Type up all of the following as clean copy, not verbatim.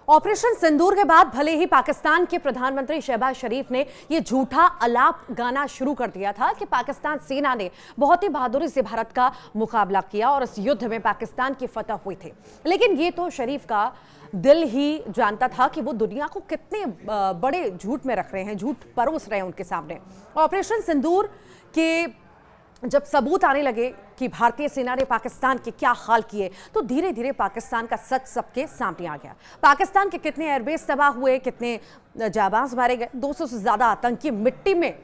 Operation सिंदूर के बाद भले ही पाकिस्तान के प्रधानमंत्री शहबाज शरीफ ने यह झूठा अलाप गाना शुरू कर दिया था कि पाकिस्तान सेना ने बहुत ही बहादुरी से भारत का मुकाबला किया और इस युद्ध में पाकिस्तान की फतह हुई थी, लेकिन ये तो शरीफ का दिल ही जानता था कि वो दुनिया को कितने बड़े झूठ में रख रहे हैं, झूठ परोस रहे हैं उनके सामने। ऑपरेशन सिंदूर के जब सबूत आने लगे कि भारतीय सेना ने पाकिस्तान के क्या हाल किए, तो धीरे धीरे पाकिस्तान का सच सबके सामने आ गया। पाकिस्तान के कितने एयरबेस तबाह हुए, कितने जाबाज मारे गए, 200 से ज्यादा आतंकी मिट्टी में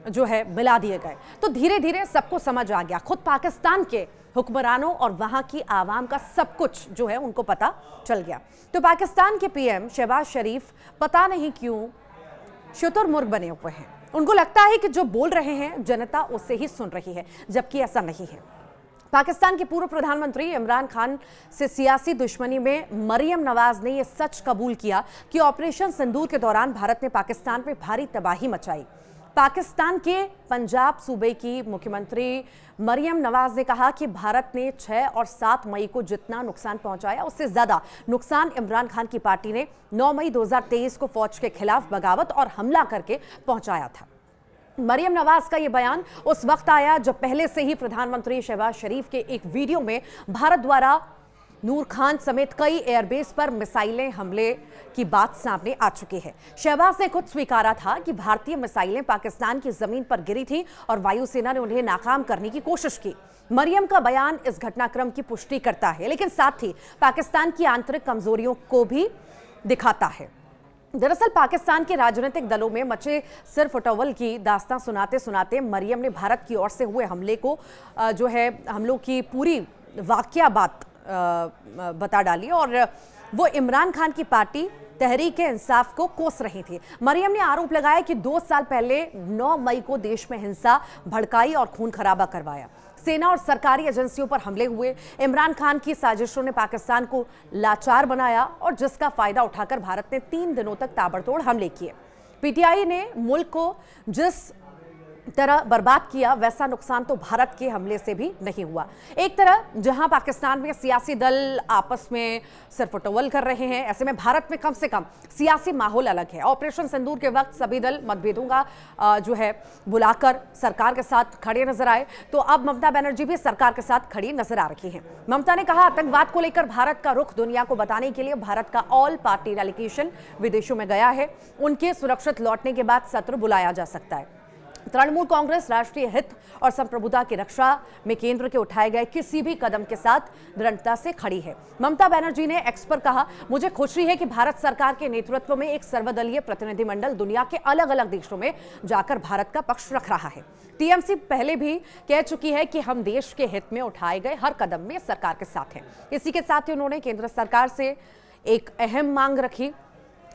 जो है मिला दिए गए। तो धीरे धीरे सबको समझ आ गया, खुद पाकिस्तान के हुक्मरानों और वहां की आवाम का सब कुछ जो है उनको पता चल गया। तो पाकिस्तान के पीएम शहबाज शरीफ पता नहीं क्यों शुतुरमुर्ग बने हुए हैं। उनको लगता है कि जो बोल रहे हैं जनता उसे ही सुन रही है, जबकि ऐसा नहीं है। पाकिस्तान के पूर्व प्रधानमंत्री इमरान खान से सियासी दुश्मनी में मरियम नवाज ने यह सच कबूल किया कि ऑपरेशन सिंदूर के दौरान भारत ने पाकिस्तान पर भारी तबाही मचाई। पाकिस्तान के पंजाब सूबे की मुख्यमंत्री मरियम नवाज ने कहा कि भारत ने 6 और 7 मई को जितना नुकसान पहुंचाया, उससे ज्यादा नुकसान इमरान खान की पार्टी ने 9 मई 2023 को फौज के खिलाफ बगावत और हमला करके पहुंचाया था। मरियम नवाज का यह बयान उस वक्त आया जब पहले से ही प्रधानमंत्री शहबाज शरीफ के एक वीडियो में भारत द्वारा नूर खान समेत कई एयरबेस पर मिसाइलें हमले की बात सामने आ चुकी है। शहबाज ने खुद स्वीकारा था कि भारतीय मिसाइलें पाकिस्तान की जमीन पर गिरी थी और वायुसेना ने उन्हें नाकाम करने की कोशिश की। मरियम का बयान इस घटनाक्रम की पुष्टि करता है, लेकिन साथ ही पाकिस्तान की आंतरिक कमजोरियों को भी दिखाता है। दरअसल पाकिस्तान के राजनीतिक दलों में मचे सिर फुटौल की दास्तां सुनाते सुनाते मरियम ने भारत की ओर से हुए हमले को जो है हमलों की पूरी वाकया बात बता डाली और वो इमरान खान की पार्टी तहरीक-ए-इंसाफ को कोस रही थी। मरियम ने आरोप लगाया कि 2 साल पहले 9 मई को देश में हिंसा भड़काई और खून खराबा करवाया। सेना और सरकारी एजेंसियों पर हमले हुए। इमरान खान की साजिशों ने पाकिस्तान को लाचार बनाया और जिसका फायदा उठाकर भारत ने 3 दिनों तक ताबड़तोड़ हमले किए। पीटीआई ने मुल्क को जिस तरह बर्बाद किया, वैसा नुकसान तो भारत के हमले से भी नहीं हुआ। एक तरह जहां पाकिस्तान में सियासी दल आपस में सिरफुटौल कर रहे हैं, ऐसे में भारत में कम से कम सियासी माहौल अलग है। ऑपरेशन सिंदूर के वक्त सभी दल मतभेदों का जो है बुलाकर सरकार के साथ खड़े नजर आए, तो अब ममता बनर्जी भी सरकार के साथ खड़ी नजर आ रही हैं। ममता ने कहा, आतंकवाद को लेकर भारत का रुख दुनिया को बताने के लिए भारत का ऑल पार्टी डेलीगेशन विदेशों में गया है। उनके सुरक्षित लौटने के बाद सत्र बुलाया जा सकता है। तृणमूल कांग्रेस राष्ट्रीय हित और संप्रभुता की रक्षा में केंद्र के उठाए गए किसी भी कदम के साथ दृढ़ता से खड़ी है। ममता बनर्जी ने एक्स पर कहा, मुझे खुशी है कि भारत सरकार के नेतृत्व में एक सर्वदलीय प्रतिनिधिमंडल दुनिया के अलग अलग देशों में जाकर भारत का पक्ष रख रहा है। टीएमसी पहले भी कह चुकी है कि हम देश के हित में उठाए गए हर कदम में सरकार के साथ हैं। इसी के साथ ही उन्होंने केंद्र सरकार से एक अहम मांग रखी।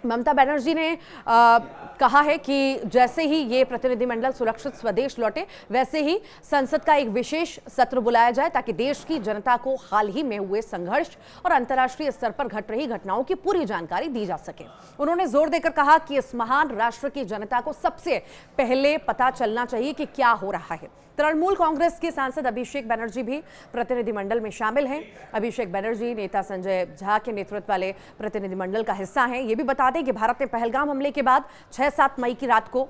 ममता बनर्जी ने कहा है कि जैसे ही ये प्रतिनिधिमंडल सुरक्षित स्वदेश लौटे, वैसे ही संसद का एक विशेष सत्र बुलाया जाए ताकि देश की जनता को हाल ही में हुए संघर्ष और अंतर्राष्ट्रीय स्तर पर घट रही घटनाओं की पूरी जानकारी दी जा सके। उन्होंने जोर देकर कहा कि इस महान राष्ट्र की जनता को सबसे पहले पता चलना चाहिए कि क्या हो रहा है। तृणमूल कांग्रेस के सांसद अभिषेक बनर्जी भी प्रतिनिधिमंडल में शामिल हैं। अभिषेक बनर्जी नेता संजय झा के नेतृत्व वाले प्रतिनिधिमंडल का हिस्सा हैं। ये भी बता दें कि भारत ने पहलगाम हमले के बाद 6-7 मई की रात को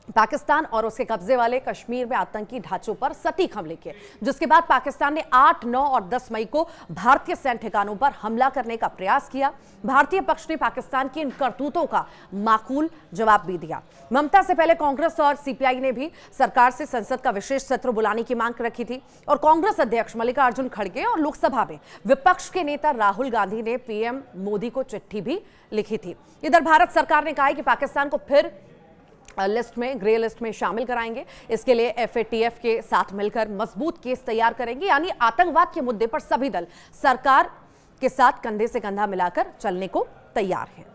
पाकिस्तान और उसके कब्जे वाले कश्मीर में आतंकी ढांचों पर सटीक हमले किए, जिसके बाद पाकिस्तान ने 8, 9 और 10 मई को भारतीय सैन्य ठिकानों पर हमला करने का प्रयास किया। भारतीय पक्ष ने पाकिस्तान की इन करतूतों का माकूल जवाब भी दिया। ममता से पहले कांग्रेस और सीपीआई ने भी सरकार से संसद का विशेष सत्र बुलाने की मांग रखी थी और कांग्रेस अध्यक्ष मल्लिकार्जुन खड़गे और लोकसभा में विपक्ष के नेता राहुल गांधी ने पीएम मोदी को चिट्ठी भी लिखी थी। इधर भारत सरकार ने कहा है कि पाकिस्तान को फिर लिस्ट में, ग्रे लिस्ट में शामिल कराएंगे। इसके लिए एफएटीएफ के साथ मिलकर मजबूत केस तैयार करेंगे, यानी आतंकवाद के मुद्दे पर सभी दल सरकार के साथ कंधे से कंधा मिलाकर चलने को तैयार हैं।